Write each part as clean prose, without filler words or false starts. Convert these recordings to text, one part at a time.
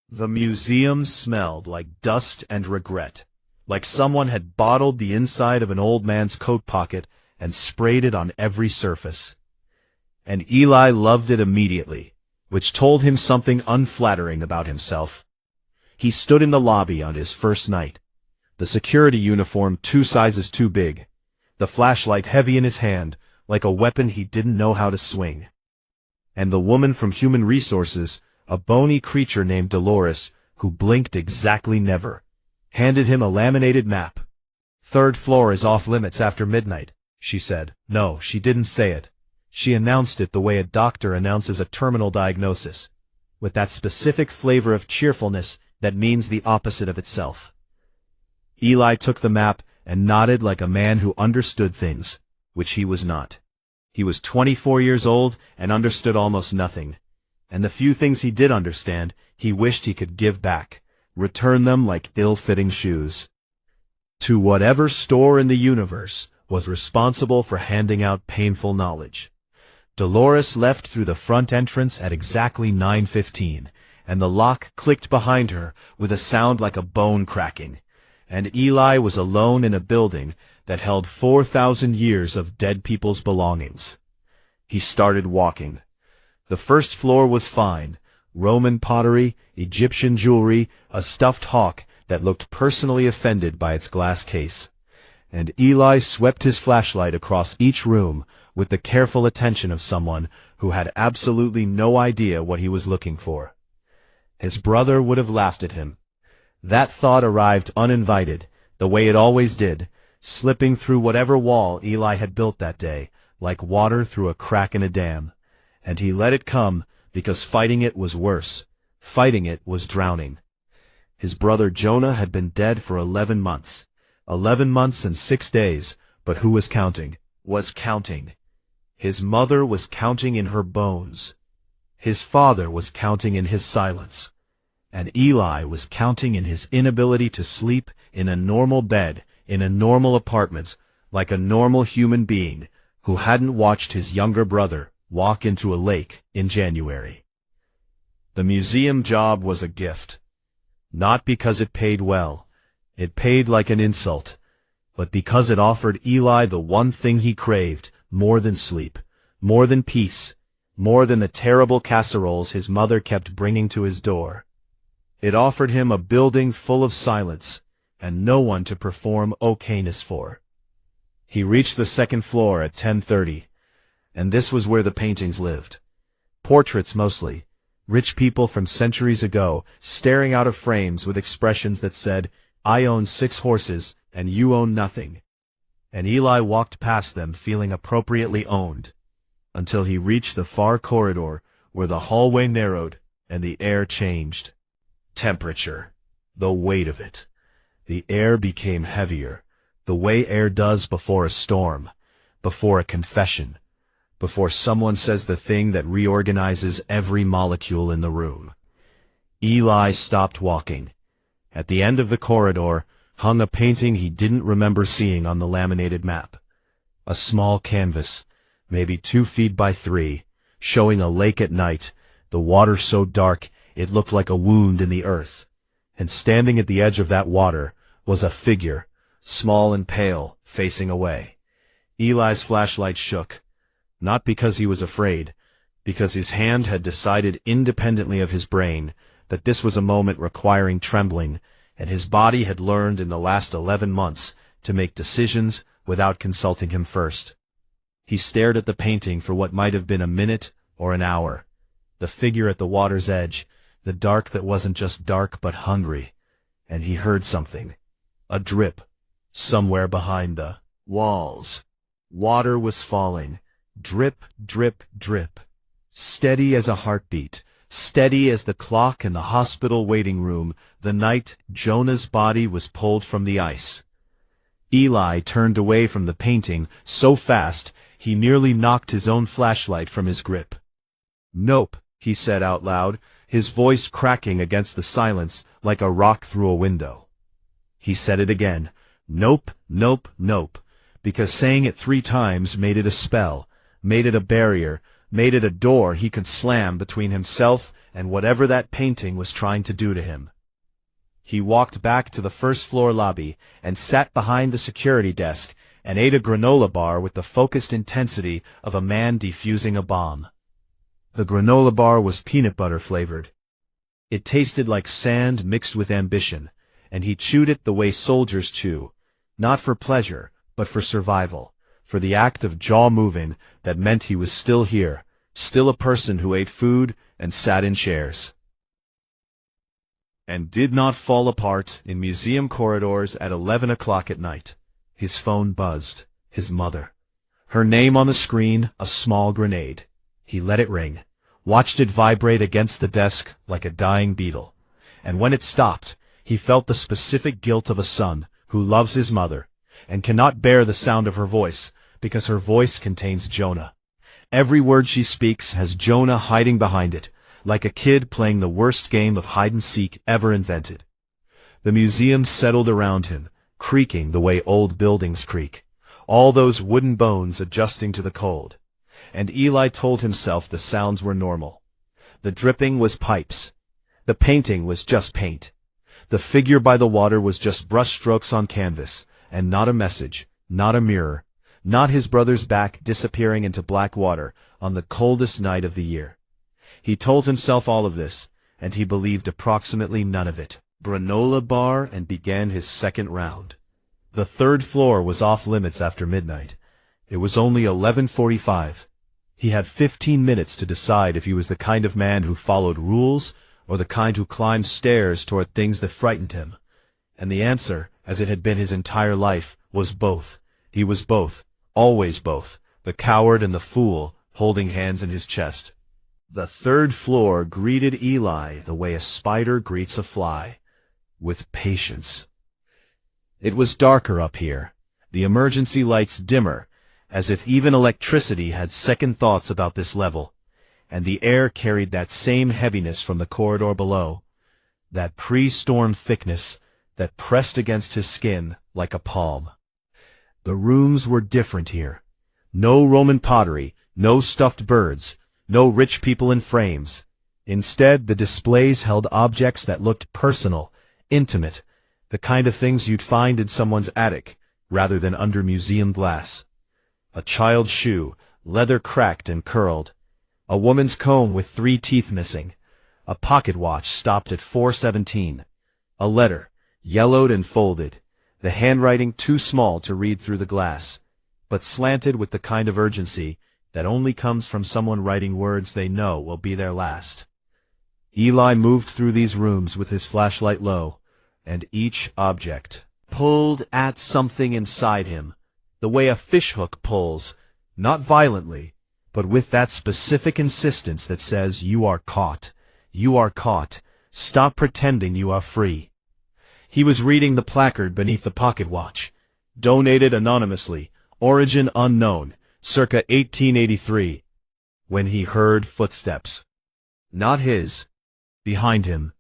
The museum smelled like dust and regret, like someone had bottled the inside of an old man's coat pocket and sprayed it on every surface. And Eli loved it immediately, which told him something unflattering about himself. He stood in the lobby on his first night, the security uniform 2 sizes too big, the flashlight heavy in his hand, like a weapon he didn't know how to swing. And the woman from Human Resources, a bony creature named Dolores, who blinked exactly never, handed him a laminated map. "Third floor is off limits after midnight," she said. No, she didn't say it. She announced it the way a doctor announces a terminal diagnosis, with that specific flavor of cheerfulness that means the opposite of itself. Eli took the map and nodded like a man who understood things, which he was not. He was 24 years old and understood almost nothing. And the few things he did understand, he wished he could give back, return them like ill-fitting shoes. To whatever store in the universe was responsible for handing out painful knowledge. Dolores left through the front entrance at exactly 9:15, and the lock clicked behind her with a sound like a bone cracking, and Eli was alone in a building that held 4,000 years of dead people's belongings. He started walking. The first floor was fine. Roman pottery, Egyptian jewelry, a stuffed hawk that looked personally offended by its glass case. And Eli swept his flashlight across each room with the careful attention of someone who had absolutely no idea what he was looking for. His brother would have laughed at him. That thought arrived uninvited, the way it always did, slipping through whatever wall Eli had built that day, like water through a crack in a dam. And he let it come because fighting it was worse. Fighting it was drowning. His brother Jonah had been dead for 11 months. 11 months and 6 days, but who was counting? Was counting. His mother was counting in her bones. His father was counting in his silence. And Eli was counting in his inability to sleep in a normal bed, in a normal apartment, like a normal human being who hadn't watched his younger brother walk into a lake in January. The museum job was a gift. Not because it paid well. It paid like an insult. But because it offered Eli the one thing he craved, more than sleep, more than peace, more than the terrible casseroles his mother kept bringing to his door. It offered him a building full of silence, and no one to perform okayness for. He reached the second floor at 10:30. And this was where the paintings lived. Portraits mostly. Rich people from centuries ago, staring out of frames with expressions that said, "I own 6 horses, and you own nothing." And Eli walked past them feeling appropriately owned, until he reached the far corridor where the hallway narrowed and the air changed. Temperature. The weight of it. The air became heavier, the way air does before a storm, before a confession, before someone says the thing that reorganizes every molecule in the room. Eli stopped walking. At the end of the corridor hung a painting he didn't remember seeing on the laminated map. A small canvas, maybe 2 feet by 3, showing a lake at night, the water so dark it looked like a wound in the earth. And standing at the edge of that water was a figure, small and pale, facing away. Eli's flashlight shook. Not because he was afraid, because his hand had decided independently of his brain that this was a moment requiring trembling, and his body had learned in the last 11 months to make decisions without consulting him first. He stared at the painting for what might have been a minute or an hour. The figure at the water's edge, the dark that wasn't just dark but hungry, and he heard something. A drip, somewhere behind the walls. Water was falling. Drip, drip, drip. Steady as a heartbeat, steady as the clock in the hospital waiting room, the night Jonah's body was pulled from the ice. Eli turned away from the painting so fast he nearly knocked his own flashlight from his grip. "Nope," he said out loud, his voice cracking against the silence like a rock through a window. He said it again. Nope, nope, nope, because saying it 3 times made it a spell, made it a barrier, made it a door he could slam between himself and whatever that painting was trying to do to him. He walked back to the first-floor lobby and sat behind the security desk and ate a granola bar with the focused intensity of a man defusing a bomb. The granola bar was peanut butter flavored. It tasted like sand mixed with ambition, and he chewed it the way soldiers chew, not for pleasure, but for survival, for the act of jaw-moving that meant he was still here, still a person who ate food and sat in chairs. And did not fall apart in museum corridors at 11 o'clock at night. His phone buzzed. His mother. Her name on the screen, a small grenade. He let it ring, watched it vibrate against the desk like a dying beetle. And when it stopped, he felt the specific guilt of a son who loves his mother and cannot bear the sound of her voice because her voice contains Jonah. Every word she speaks has Jonah hiding behind it, like a kid playing the worst game of hide-and-seek ever invented. The museum settled around him, creaking the way old buildings creak, all those wooden bones adjusting to the cold. And Eli told himself the sounds were normal. The dripping was pipes. The painting was just paint. The figure by the water was just brushstrokes on canvas, and not a message, not a mirror, not his brother's back disappearing into black water on the coldest night of the year. He told himself all of this, and he believed approximately none of it. Granola bar, and began his second round. The third floor was off limits after midnight. It was only 11:45. He had 15 minutes to decide if he was the kind of man who followed rules or the kind who climbed stairs toward things that frightened him. And the answer, as it had been his entire life, was both. He was both, always both, the coward and the fool, holding hands in his chest. The third floor greeted Eli the way a spider greets a fly, with patience. It was darker up here, the emergency lights dimmer, as if even electricity had second thoughts about this level, and the air carried that same heaviness from the corridor below, that pre-storm thickness that pressed against his skin like a palm. The rooms were different here. No Roman pottery, no stuffed birds, no rich people in frames. Instead, the displays held objects that looked personal, intimate, the kind of things you'd find in someone's attic, rather than under museum glass. A child's shoe, leather cracked and curled. A woman's comb with 3 teeth missing. A pocket watch stopped at 4:17. A letter, yellowed and folded, the handwriting too small to read through the glass, but slanted with the kind of urgency that only comes from someone writing words they know will be their last. Eli moved through these rooms with his flashlight low, and each object pulled at something inside him, the way a fishhook pulls, not violently, but with that specific insistence that says, "You are caught. You are caught. Stop pretending you are free." He was reading the placard beneath the pocket watch. Donated anonymously, origin unknown, circa 1883, when he heard footsteps. Not his. Behind him.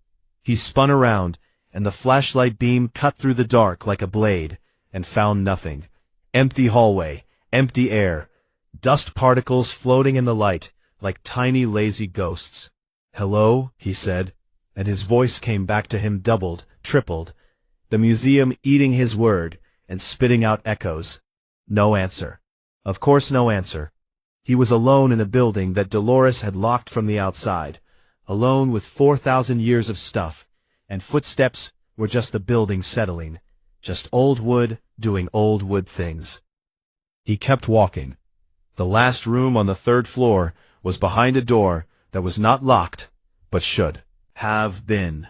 He spun around, and the flashlight beam cut through the dark like a blade, and found nothing. Empty hallway, empty air, dust particles floating in the light like tiny lazy ghosts. "Hello," he said, and his voice came back to him doubled, tripled, the museum eating his word and spitting out echoes. No answer. Of course no answer. He was alone in a building that Dolores had locked from the outside, alone with 4,000 years of stuff, and footsteps were just the building settling, just old wood doing old wood things. He kept walking. The last room on the third floor was behind a door that was not locked, but should have been.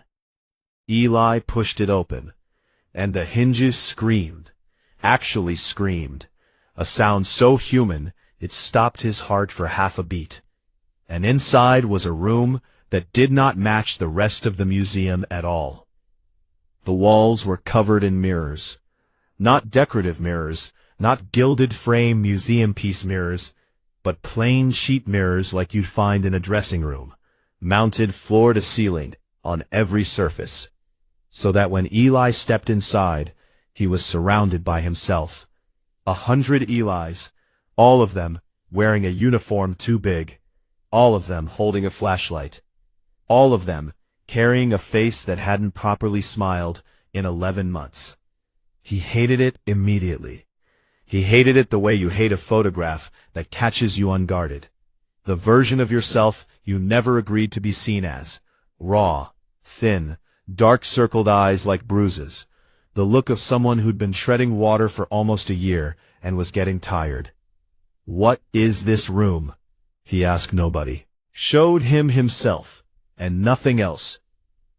Eli pushed it open, and the hinges screamed, actually screamed, a sound so human it stopped his heart for half a beat. And inside was a room that did not match the rest of the museum at all. The walls were covered in mirrors. Not decorative mirrors, not gilded frame museum piece mirrors, but plain sheet mirrors like you'd find in a dressing room, mounted floor to ceiling on every surface, so that when Eli stepped inside, he was surrounded by himself. 100 Elis, all of them wearing a uniform too big, all of them holding a flashlight. All of them, carrying a face that hadn't properly smiled in 11 months. He hated it immediately. He hated it the way you hate a photograph that catches you unguarded. The version of yourself you never agreed to be seen as. Raw, thin, dark-circled eyes like bruises. The look of someone who'd been treading water for almost a year and was getting tired. "What is this room?" he asked nobody. Showed him himself, and nothing else.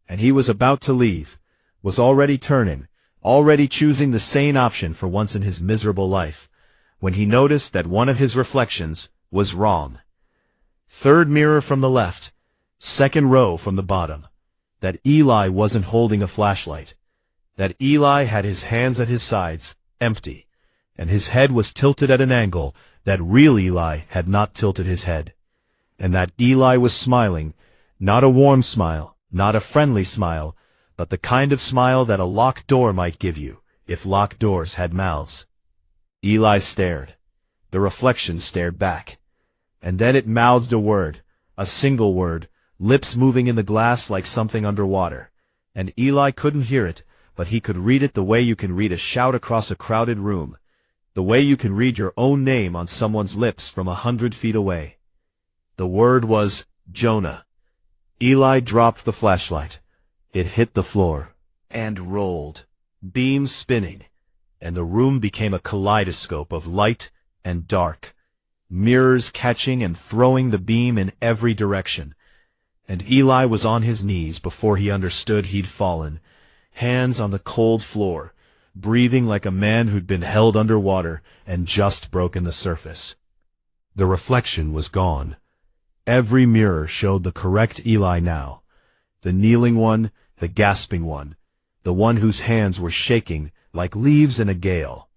And he was about to leave, was already turning, already choosing the sane option for once in his miserable life, when he noticed that one of his reflections was wrong. Third mirror from the left, second row from the bottom. That Eli wasn't holding a flashlight. That Eli had his hands at his sides, empty, and his head was tilted at an angle that real Eli had not tilted his head. And that Eli was smiling, not a warm smile, not a friendly smile, but the kind of smile that a locked door might give you, if locked doors had mouths. Eli stared. The reflection stared back. And then it mouthed a word, a single word, lips moving in the glass like something underwater. And Eli couldn't hear it, but he could read it the way you can read a shout across a crowded room, the way you can read your own name on someone's lips from 100 feet away. The word was Jonah. Eli dropped the flashlight. It hit the floor, and rolled, beams spinning, and the room became a kaleidoscope of light and dark, mirrors catching and throwing the beam in every direction. And Eli was on his knees before he understood he'd fallen, hands on the cold floor, breathing like a man who'd been held underwater and just broken the surface. The reflection was gone. Every mirror showed the correct Eli now. The kneeling one, the gasping one, the one whose hands were shaking like leaves in a gale.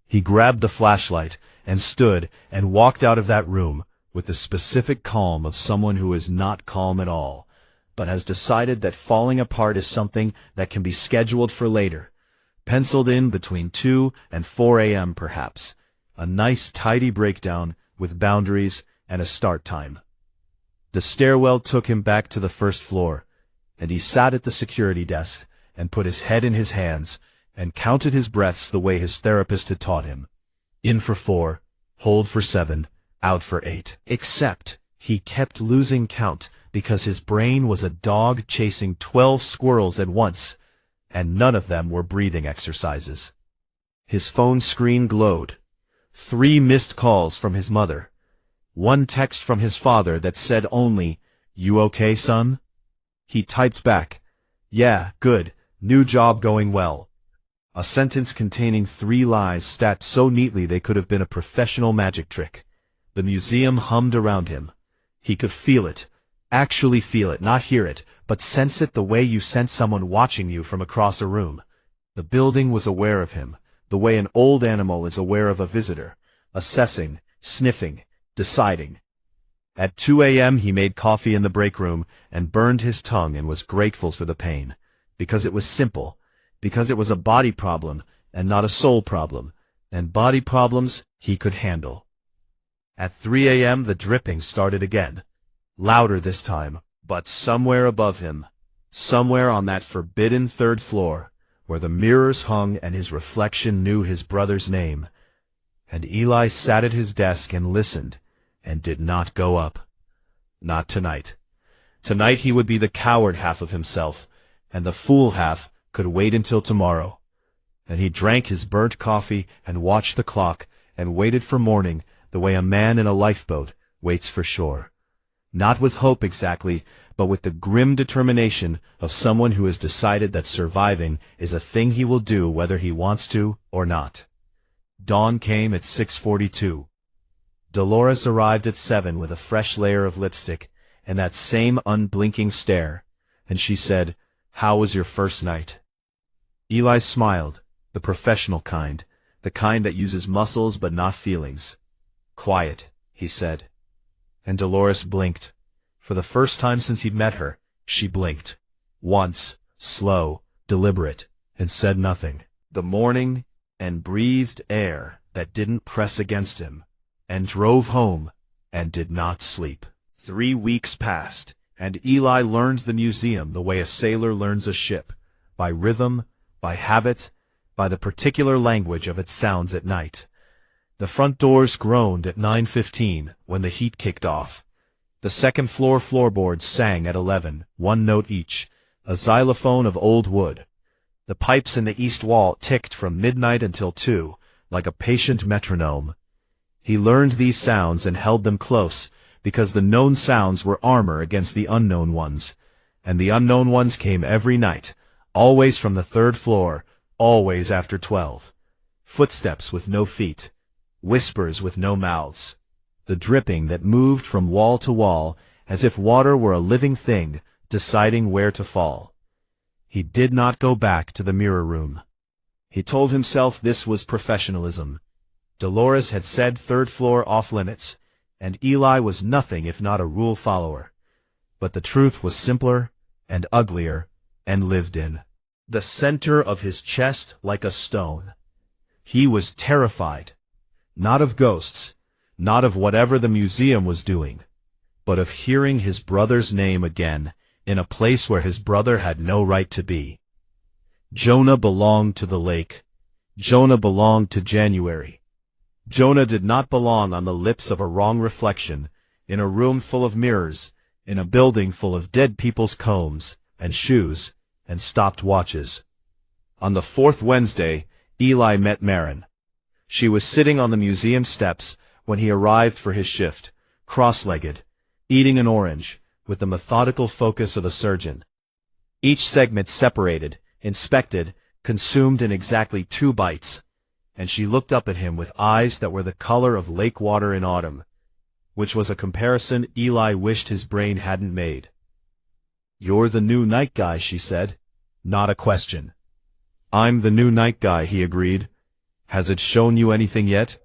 He grabbed the flashlight and stood and walked out of that room with the specific calm of someone who is not calm at all, but has decided that falling apart is something that can be scheduled for later, penciled in between 2 and 4 a.m. perhaps, a nice tidy breakdown with boundaries and a start time. The stairwell took him back to the first floor, and he sat at the security desk and put his head in his hands and counted his breaths the way his therapist had taught him. In for 4, hold for 7, out for 8. Except he kept losing count because his brain was a dog chasing 12 squirrels at once, and none of them were breathing exercises. His phone screen glowed. 3 missed calls from his mother. 1 text from his father that said only, "You okay, son?" He typed back, "Yeah, good, new job going well." A sentence containing 3 lies stacked so neatly they could have been a professional magic trick. The museum hummed around him. He could feel it, actually feel it, not hear it, but sense it the way you sense someone watching you from across a room. The building was aware of him, the way an old animal is aware of a visitor, assessing, sniffing, deciding. At 2 a.m. he made coffee in the break room and burned his tongue and was grateful for the pain, because it was simple, because it was a body problem and not a soul problem, and body problems he could handle. At 3 a.m. the dripping started again, louder this time, but somewhere above him, somewhere on that forbidden 3rd floor, where the mirrors hung and his reflection knew his brother's name. And Eli sat at his desk and listened, and did not go up. Not tonight. Tonight he would be the coward half of himself, and the fool half could wait until tomorrow. And he drank his burnt coffee and watched the clock and waited for morning the way a man in a lifeboat waits for shore. Not with hope exactly, but with the grim determination of someone who has decided that surviving is a thing he will do whether he wants to or not. Dawn came at 6:42. Dolores arrived at 7 with a fresh layer of lipstick and that same unblinking stare, and she said, "How was your first night?" Eli smiled, the professional kind, the kind that uses muscles but not feelings. "Quiet," he said. And Dolores blinked. For the first time since he'd met her, she blinked. Once, slow, deliberate, and said nothing. The morning and breathed air that didn't press against him, and drove home, and did not sleep. 3 weeks passed, And Eli learned the museum the way a sailor learns a ship, by rhythm, by habit, by the particular language of its sounds at night. The front doors groaned at 9:15 when the heat kicked off. The second-floor floorboards sang at 11, one note each, a xylophone of old wood. The pipes in the east wall ticked from midnight until 2, like a patient metronome. He learned these sounds and held them close, because the known sounds were armor against the unknown ones. And the unknown ones came every night, always from the third floor, always after 12. Footsteps with no feet, whispers with no mouths, the dripping that moved from wall to wall, as if water were a living thing, deciding where to fall. He did not go back to the mirror room. He told himself this was professionalism. Dolores had said third floor off limits, and Eli was nothing if not a rule follower. But the truth was simpler, and uglier, and lived in the center of his chest like a stone. He was terrified, not of ghosts, not of whatever the museum was doing, but of hearing his brother's name again, in a place where his brother had no right to be. Jonah belonged to the lake. Jonah belonged to January. Jonah did not belong on the lips of a wrong reflection, in a room full of mirrors, in a building full of dead people's combs, and shoes, and stopped watches. On the fourth Wednesday, Eli met Marin. She was sitting on the museum steps when he arrived for his shift, cross-legged, eating an orange, with the methodical focus of a surgeon. Each segment separated, inspected, consumed in exactly 2 bites, and she looked up at him with eyes that were the color of lake water in autumn, which was a comparison Eli wished his brain hadn't made. "You're the new night guy," she said. Not a question. "I'm the new night guy," he agreed. "Has it shown you anything yet?"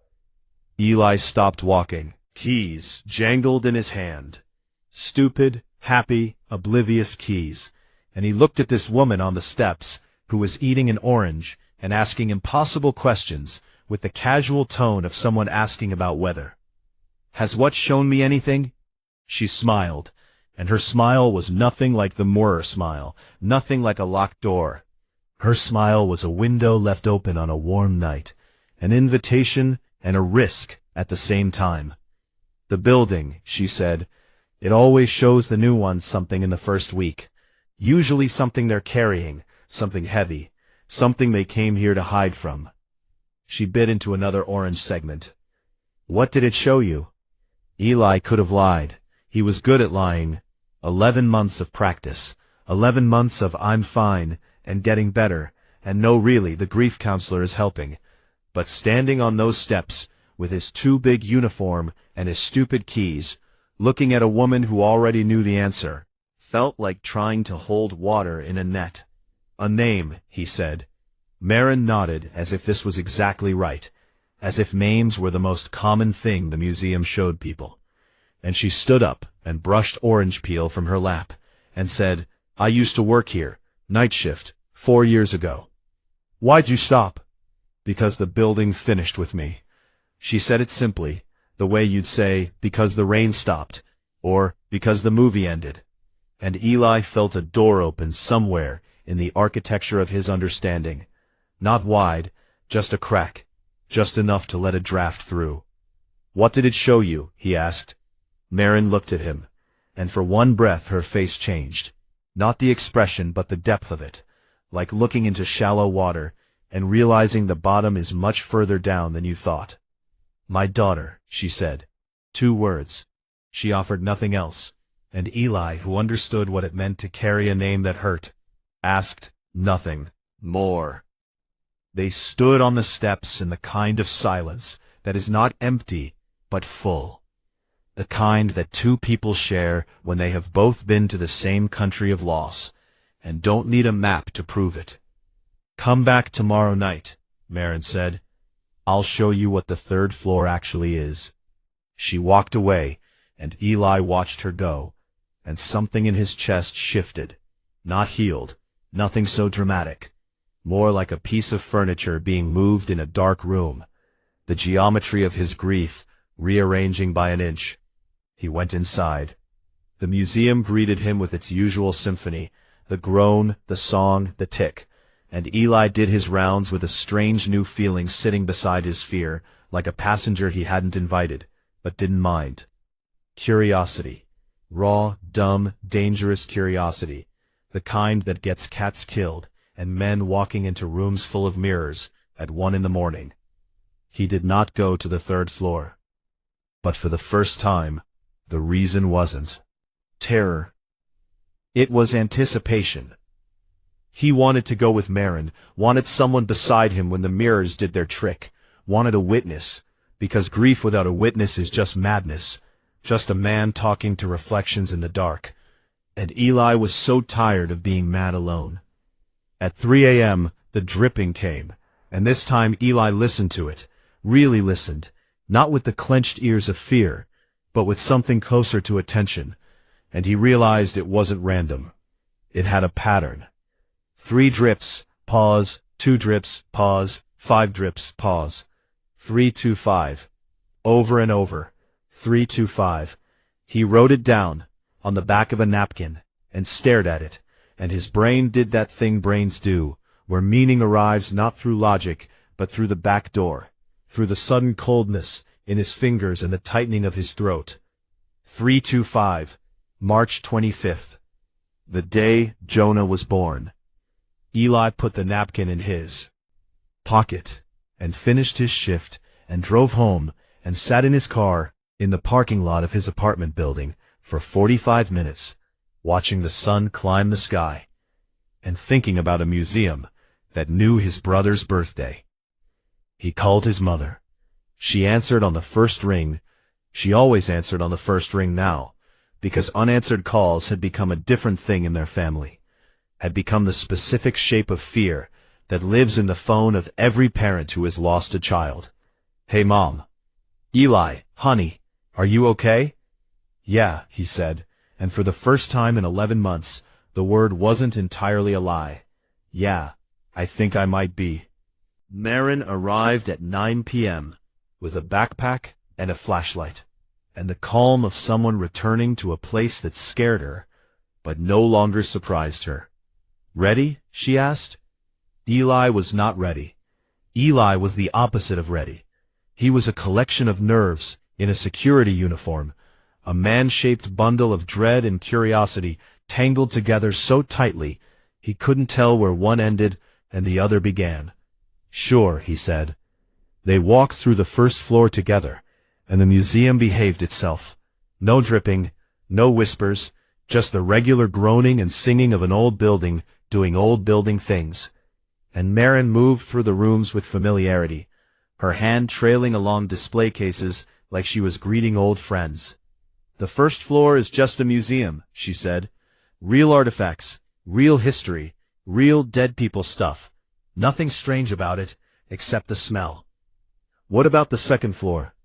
Eli stopped walking. Keys jangled in his hand. Stupid, happy, oblivious keys. And he looked at this woman on the steps, who was eating an orange and asking impossible questions with the casual tone of someone asking about weather. "Has what shown me anything?" She smiled, and her smile was nothing like the Moorer smile, nothing like a locked door. Her smile was a window left open on a warm night, an invitation and a risk at the same time. "The building," she said, "it always shows the new ones something in the first week. Usually something they're carrying, something heavy, something they came here to hide from." She bit into another orange segment. "What did it show you?" Eli could have lied. He was good at lying. 11 months of practice. 11 months of "I'm fine" and getting better, and no, really, the grief counselor is helping. But standing on those steps, with his too big uniform and his stupid keys, looking at a woman who already knew the answer, felt like trying to hold water in a net. "A name," he said. Marin nodded as if this was exactly right, as if names were the most common thing the museum showed people. And she stood up and brushed orange peel from her lap, and said, "I used to work here, night shift, 4 years ago." "Why'd you stop?" "Because the building finished with me." She said it simply, the way you'd say, "because the rain stopped," or "because the movie ended." And Eli felt a door open somewhere in the architecture of his understanding. Not wide, just a crack, just enough to let a draft through. "What did it show you?" he asked. Marin looked at him, and for one breath her face changed. Not the expression, but the depth of it, like looking into shallow water and realizing the bottom is much further down than you thought. "My daughter," she said. 2 words. She offered nothing else, and Eli, who understood what it meant to carry a name that hurt, asked nothing more. They stood on the steps in the kind of silence that is not empty, but full. The kind that 2 people share when they have both been to the same country of loss, and don't need a map to prove it. "Come back tomorrow night," Marin said. "I'll show you what the 3rd floor actually is." She walked away, and Eli watched her go, and something in his chest shifted. Not healed, nothing so dramatic. More like a piece of furniture being moved in a dark room. The geometry of his grief rearranging by an inch. He went inside. The museum greeted him with its usual symphony, the groan, the song, the tick, and Eli did his rounds with a strange new feeling sitting beside his fear, like a passenger he hadn't invited, but didn't mind. Curiosity. Raw, dumb, dangerous curiosity. The kind that gets cats killed, and men walking into rooms full of mirrors, at 1 a.m. He did not go to the 3rd floor. But for the first time, the reason wasn't terror. It was anticipation. He wanted to go with Marin, wanted someone beside him when the mirrors did their trick, wanted a witness, because grief without a witness is just madness, just a man talking to reflections in the dark. And Eli was so tired of being mad alone. At 3 a.m., the dripping came, and this time Eli listened to it, really listened, not with the clenched ears of fear, but with something closer to attention, and he realized it wasn't random. It had a pattern. 3 drips, pause, 2 drips, pause, 5 drips, pause. 3, 2, 5. Over and over. 3, 2, 5. He wrote it down, on the back of a napkin, and stared at it, and his brain did that thing brains do, where meaning arrives not through logic, but through the back door, through the sudden coldness in his fingers and the tightening of his throat. 325, March 25th. The day Jonah was born. Eli put the napkin in his pocket, and finished his shift, and drove home, and sat in his car, in the parking lot of his apartment building, for 45 minutes, watching the sun climb the sky, and thinking about a museum that knew his brother's birthday. He called his mother. She answered on the first ring. She always answered on the first ring now, because unanswered calls had become a different thing in their family, had become the specific shape of fear that lives in the phone of every parent who has lost a child. "Hey, Mom." "Eli, honey, are you okay?" "Yeah," he said, and for the first time in 11 months, the word wasn't entirely a lie. "Yeah, I think I might be." Marin arrived at 9 p.m., with a backpack and a flashlight, and the calm of someone returning to a place that scared her, but no longer surprised her. "Ready?" she asked. Eli was not ready. Eli was the opposite of ready. He was a collection of nerves, in a security uniform, a man-shaped bundle of dread and curiosity tangled together so tightly he couldn't tell where one ended and the other began. "Sure," he said. They walked through the first floor together, and the museum behaved itself. No dripping, no whispers, just the regular groaning and singing of an old building doing old building things. And Marin moved through the rooms with familiarity, her hand trailing along display cases like she was greeting old friends. "The first floor is just a museum," she said. "Real artifacts, real history, real dead people stuff. Nothing strange about it, except the smell." "What about the second floor?"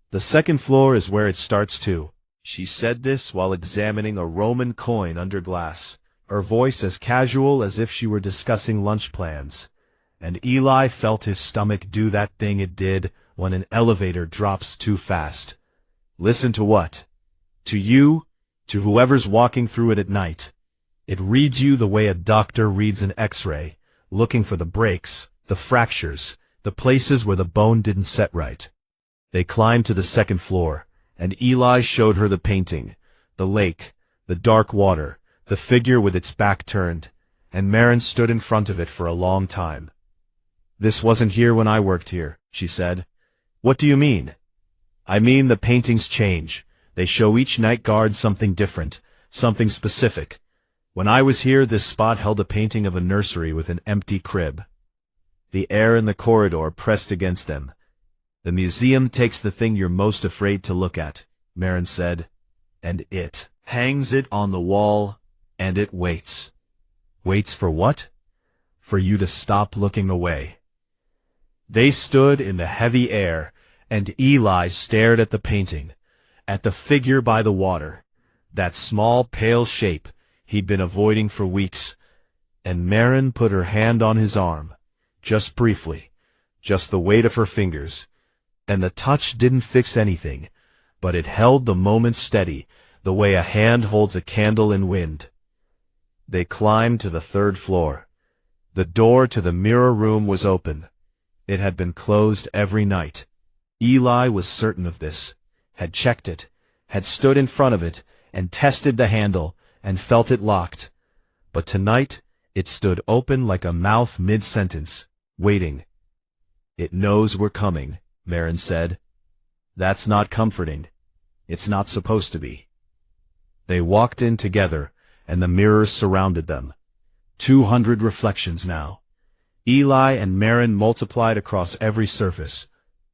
"The second floor is where it starts too." She said this while examining a Roman coin under glass, her voice as casual as if she were discussing lunch plans. And Eli felt his stomach do that thing it did when an elevator drops too fast. "Listen to what?" "To you, to whoever's walking through it at night. It reads you the way a doctor reads an X-ray, looking for the breaks, the fractures, the places where the bone didn't set right." They climbed to the second floor, and Eli showed her the painting, the lake, the dark water, the figure with its back turned, and Marin stood in front of it for a long time. "This wasn't here when I worked here," she said. "What do you mean?" "I mean the paintings change. They show each night guard something different, something specific. When I was here, this spot held a painting of a nursery with an empty crib. The air in the corridor pressed against them. The museum takes the thing you're most afraid to look at," Marin said, "and it hangs it on the wall, and it waits." "Waits for what?" "For you to stop looking away." They stood in the heavy air, and Eli stared at the painting, at the figure by the water, that small pale shape he'd been avoiding for weeks, and Marin put her hand on his arm, just briefly, just the weight of her fingers, and the touch didn't fix anything, but it held the moment steady, the way a hand holds a candle in wind. They climbed to the third floor. The door to the mirror room was open. It had been closed every night. Eli was certain of this, had checked it, had stood in front of it, and tested the handle, and felt it locked. But tonight, it stood open like a mouth mid-sentence, waiting. "It knows we're coming," Marin said. "That's not comforting. It's not supposed to be." They walked in together, and the mirrors surrounded them. 200 reflections now. Eli and Marin multiplied across every surface.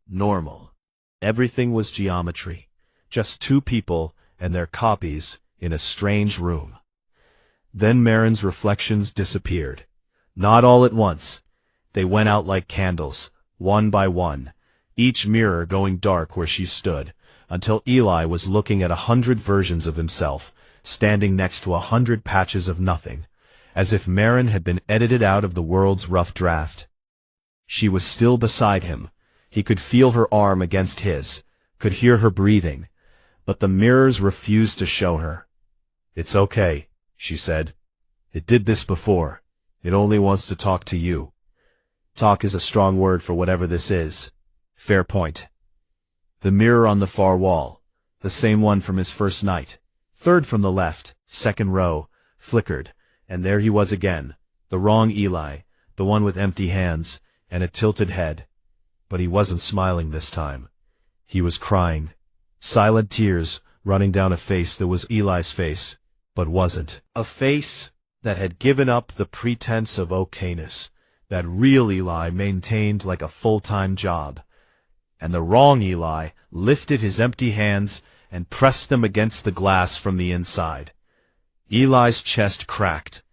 Normal. Everything was geometry. Just two people and their copies in a strange room. Then Marin's reflections disappeared. Not all at once. They went out like candles, one by one, each mirror going dark where she stood, until Eli was looking at 100 versions of himself, standing next to 100 patches of nothing, as if Marin had been edited out of the world's rough draft. She was still beside him. He could feel her arm against his, could hear her breathing, but the mirrors refused to show her. "It's okay," she said. "It did this before. It only wants to talk to you." Talk is a strong word for whatever this is. Fair point. The mirror on the far wall, the same one from his first night, third from the left, second row, flickered, and there he was again, the wrong Eli, the one with empty hands, and a tilted head. But he wasn't smiling this time. He was crying. Silent tears running down a face that was Eli's face, but wasn't. A face that had given up the pretense of okayness, that real Eli maintained like a full-time job. And the wrong Eli lifted his empty hands and pressed them against the glass from the inside. Eli's chest cracked.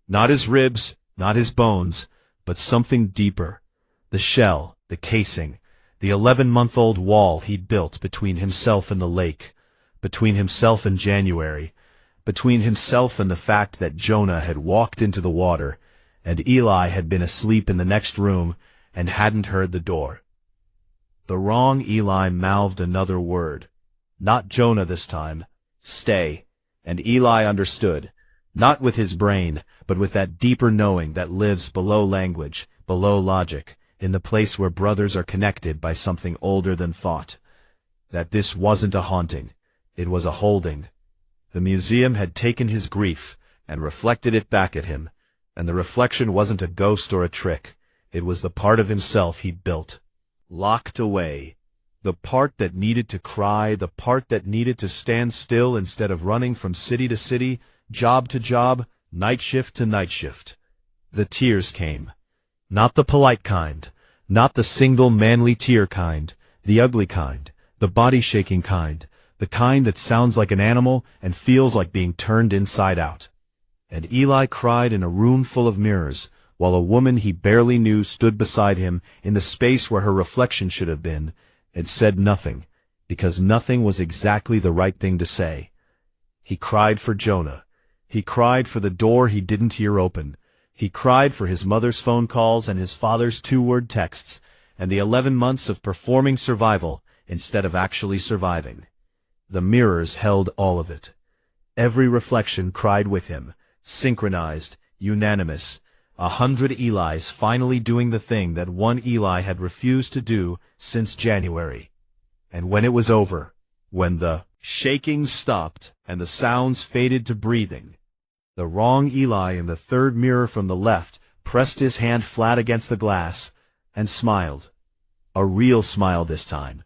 Not his ribs, not his bones, but something deeper. The shell, the casing, the 11-month-old wall he'd built between himself and the lake, between himself and January, between himself and the fact that Jonah had walked into the water, and Eli had been asleep in the next room and hadn't heard the door. The wrong Eli mouthed another word. Not Jonah this time. Stay. And Eli understood, not with his brain, but with that deeper knowing that lives below language, below logic, in the place where brothers are connected by something older than thought. That this wasn't a haunting. It was a holding. The museum had taken his grief and reflected it back at him, and the reflection wasn't a ghost or a trick. It was the part of himself he'd built. Locked away. The part that needed to cry, the part that needed to stand still instead of running from city to city, job to job, night shift to night shift. The tears came. Not the polite kind, not the single manly tear kind, the ugly kind, the body-shaking kind, the kind that sounds like an animal and feels like being turned inside out. And Eli cried in a room full of mirrors, while a woman he barely knew stood beside him in the space where her reflection should have been, and said nothing, because nothing was exactly the right thing to say. He cried for Jonah. He cried for the door he didn't hear open. He cried for his mother's phone calls and his father's 2-word texts, and the 11 months of performing survival instead of actually surviving. The mirrors held all of it. Every reflection cried with him, synchronized, unanimous, 100 Elis finally doing the thing that one Eli had refused to do since January. And when it was over, when the shaking stopped and the sounds faded to breathing, the wrong Eli in the third mirror from the left pressed his hand flat against the glass and smiled. A real smile this time.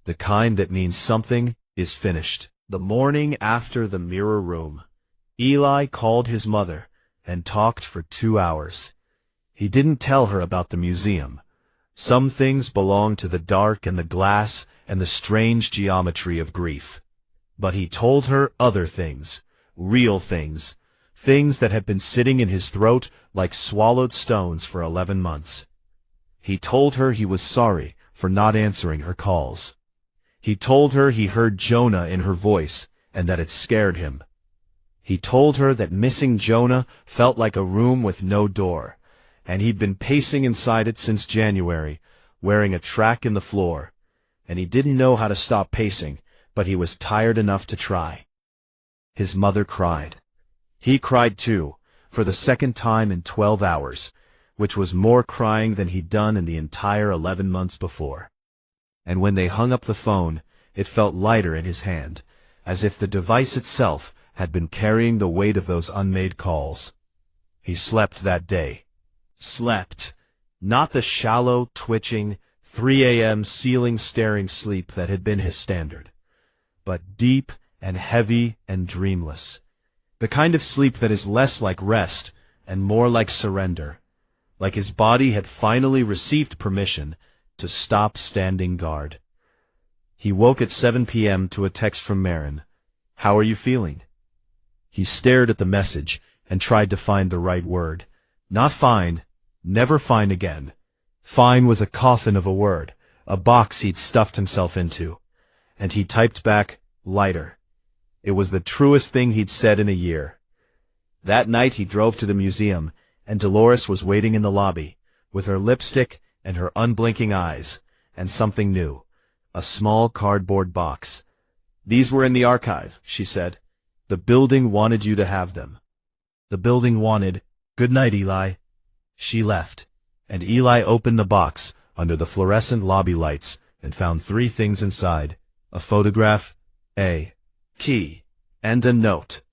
The kind that means something is finished. The morning after the mirror room, Eli called his mother and talked for 2 hours. He didn't tell her about the museum. Some things belong to the dark and the glass and the strange geometry of grief. But he told her other things, real things, things that had been sitting in his throat like swallowed stones for 11 months. He told her he was sorry for not answering her calls. He told her he heard Jonah in her voice and that it scared him. He told her that missing Jonah felt like a room with no door, and he'd been pacing inside it since January, wearing a track in the floor, and he didn't know how to stop pacing, but he was tired enough to try. His mother cried. He cried too, for the second time in 12 hours, which was more crying than he'd done in the entire 11 months before. And when they hung up the phone, it felt lighter in his hand, as if the device itself had been carrying the weight of those unmade calls. He slept that day. Slept. Not the shallow, twitching, 3 a.m. ceiling-staring sleep that had been his standard, but deep and heavy and dreamless. The kind of sleep that is less like rest and more like surrender, like his body had finally received permission to stop standing guard. He woke at 7 p.m. to a text from Marin. "How are you feeling?" He stared at the message and tried to find the right word. Not fine, never fine again. Fine was a coffin of a word, a box he'd stuffed himself into. And he typed back, lighter. It was the truest thing he'd said in a year. That night he drove to the museum, and Dolores was waiting in the lobby, with her lipstick and her unblinking eyes, and something new. A small cardboard box. "These were in the archive," she said. "The building wanted you to have them." The building wanted, "Good night, Eli." She left, and Eli opened the box under the fluorescent lobby lights and found 3 things inside: a photograph, a key, and a note.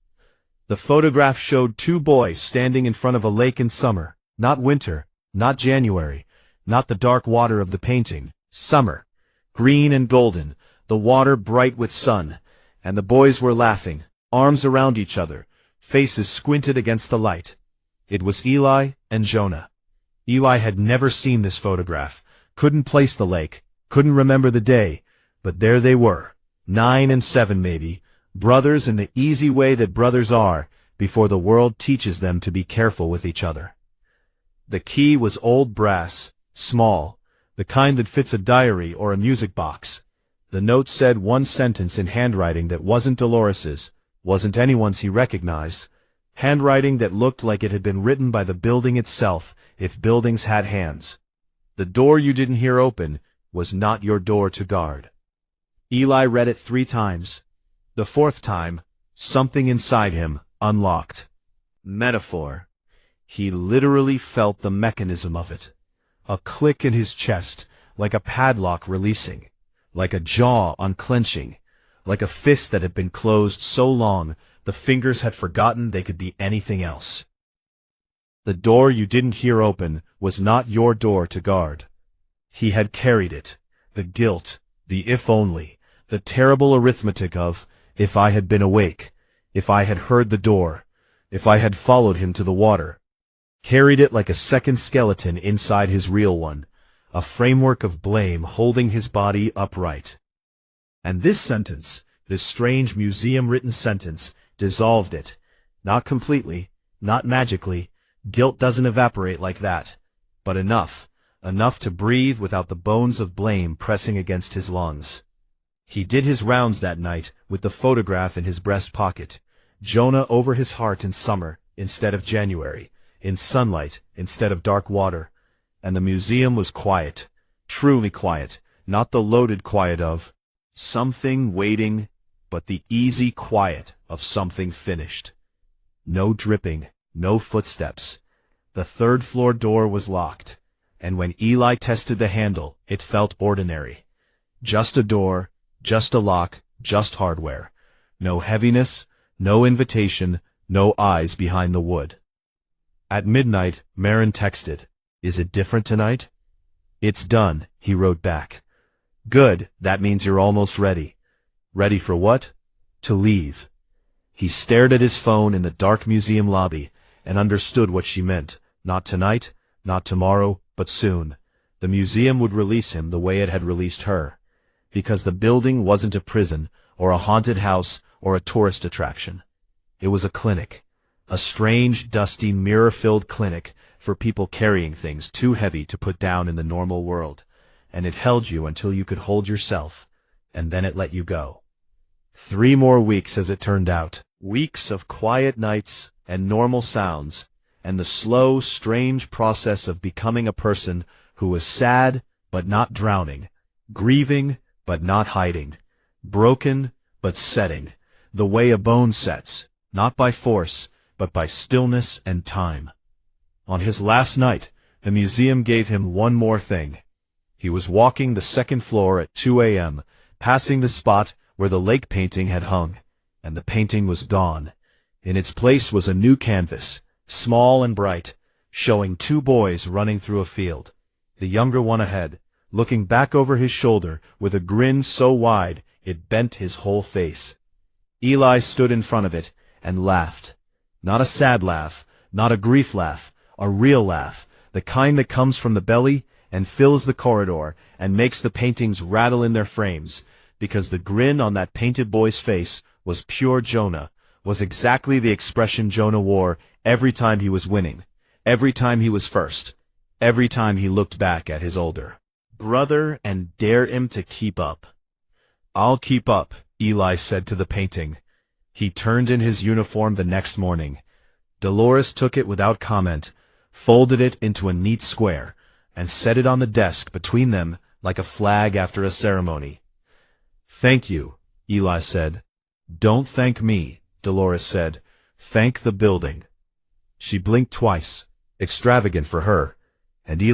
The photograph showed 2 boys standing in front of a lake in summer, not winter, not January, not the dark water of the painting, summer, green and golden, the water bright with sun, and the boys were laughing, arms around each other, faces squinted against the light. It was Eli and Jonah. Eli had never seen this photograph, couldn't place the lake, couldn't remember the day, but there they were, 9 and 7 maybe, brothers in the easy way that brothers are before the world teaches them to be careful with each other. The key was old brass, small, the kind that fits a diary or a music box. The note said 1 sentence in handwriting that wasn't Dolores's, wasn't anyone's he recognized, handwriting that looked like it had been written by the building itself, if buildings had hands. "The door you didn't hear open was not your door to guard." Eli read it 3 times. The 4th time, something inside him unlocked. Metaphor. He literally felt the mechanism of it. A click in his chest, like a padlock releasing, like a jaw unclenching, like a fist that had been closed so long the fingers had forgotten they could be anything else. The door you didn't hear open was not your door to guard. He had carried it, the guilt, the if only, the terrible arithmetic of, if I had been awake, if I had heard the door, if I had followed him to the water. Carried it like a second skeleton inside his real one, a framework of blame holding his body upright. And this sentence, this strange museum-written sentence, dissolved it. Not completely, not magically. Guilt doesn't evaporate like that. But enough to breathe without the bones of blame pressing against his lungs. He did his rounds that night with the photograph in his breast pocket. Jonah over his heart in summer instead of January, in sunlight instead of dark water. And the museum was quiet, truly quiet, not the loaded quiet of something waiting, but the easy quiet of something finished. No dripping, no footsteps. The 3rd floor door was locked, and when Eli tested the handle, it felt ordinary. Just a door, just a lock, just hardware. No heaviness, no invitation, no eyes behind the wood. At midnight, Marin texted, "Is it different tonight?" "It's done," he wrote back. "Good, that means you're almost ready." Ready for what? To leave. He stared at his phone in the dark museum lobby and understood what she meant. Not tonight, not tomorrow, but soon. The museum would release him the way it had released her. Because the building wasn't a prison, or a haunted house, or a tourist attraction. It was a clinic. A strange, dusty, mirror-filled clinic for people carrying things too heavy to put down in the normal world. And it held you until you could hold yourself, and then it let you go. 3 more weeks as it turned out. Weeks of quiet nights and normal sounds, and the slow, strange process of becoming a person who was sad but not drowning, grieving but not hiding, broken but setting, the way a bone sets, not by force, but by stillness and time. On his last night, the museum gave him one more thing. He was walking the second floor at 2 a.m., passing the spot where the lake painting had hung, and the painting was gone. In its place was a new canvas, small and bright, showing two boys running through a field. The younger one ahead, looking back over his shoulder with a grin so wide it bent his whole face. Eli stood in front of it and laughed. Not a sad laugh, not a grief laugh, a real laugh, the kind that comes from the belly and fills the corridor and makes the paintings rattle in their frames, because the grin on that painted boy's face was pure Jonah, was exactly the expression Jonah wore every time he was winning, every time he was first, every time he looked back at his older brother and dared him to keep up. "I'll keep up," Eli said to the painting. He turned in his uniform the next morning. Dolores took it without comment, folded it into a neat square, and set it on the desk between them like a flag after a ceremony. "Thank you," Eli said. "Don't thank me," Dolores said. "Thank the building." She blinked twice, extravagant for her, and Eli